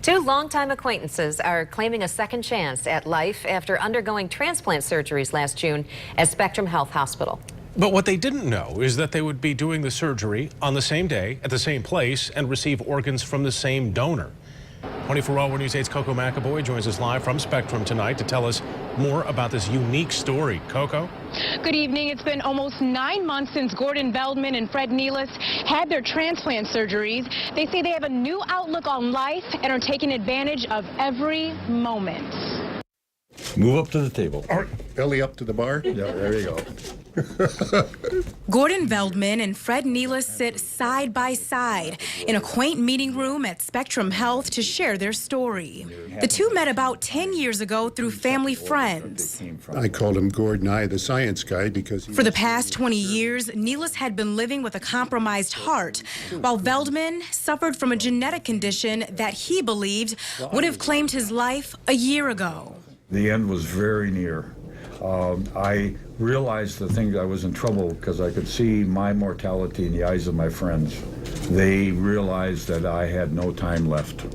Two longtime acquaintances are claiming a second chance at life after undergoing transplant surgeries last June at Spectrum Health Hospital. But what they didn't know is that they would be doing the surgery on the same day, at the same place, and receive organs from the same donor. 24-Hour News 8's Coco McAvoy joins us live from Spectrum tonight to tell us more about this unique story. Coco? Good evening. It's been almost 9 months since Gordon Veldman and Fred Nealis had their transplant surgeries. They say they have a new outlook on life and are taking advantage of every moment. Move up to the table. All right, belly up to the bar. Yeah, there you go. Gordon Veldman and Fred Nealis sit side by side in a quaint meeting room at Spectrum Health to share their story. The two met about 10 years ago through family friends. I called him Gordon I, the science guy, because For the past 20 years, Nealis had been living with a compromised heart, while Veldman suffered from a genetic condition that he believed would have claimed his life a year ago. The end was very near. I realized I was in trouble because I could see my mortality in the eyes of my friends. They realized that I had no time left.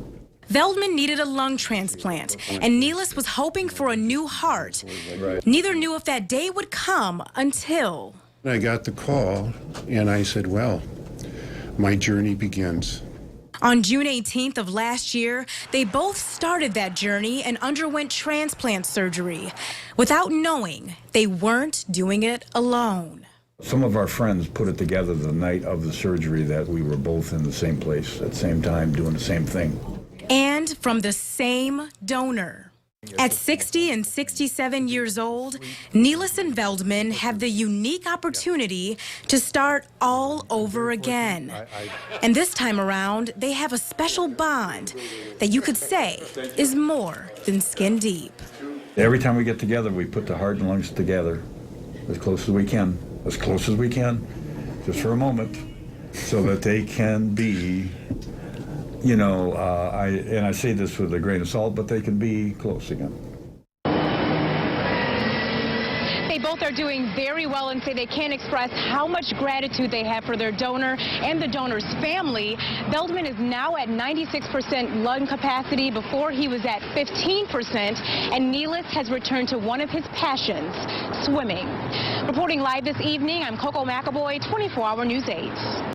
Veldman needed a lung transplant, and Nealis was hoping for a new heart. Right. Neither knew if that day would come until I got the call, and I said, well, my journey begins. On June 18th of last year, they both started that journey and underwent transplant surgery without knowing they weren't doing it alone. Some of our friends put it together the night of the surgery that we were both in the same place at the same time doing the same thing. And from the same donor. At 60 and 67 years old, Nealis and Veldman have the unique opportunity to start all over again. And this time around, they have a special bond that you could say is more than skin deep. Every time we get together, we put the heart and lungs together as close as we can, just for a moment, so that they can be, you know, I say this with a grain of salt, but they can be close again. They both are doing very well and say they can't express how much gratitude they have for their donor and the donor's family. Veldman is now at 96% lung capacity. Before he was at 15%, and Nealis has returned to one of his passions, swimming. Reporting live this evening, I'm Coco McAvoy, 24-Hour News 8.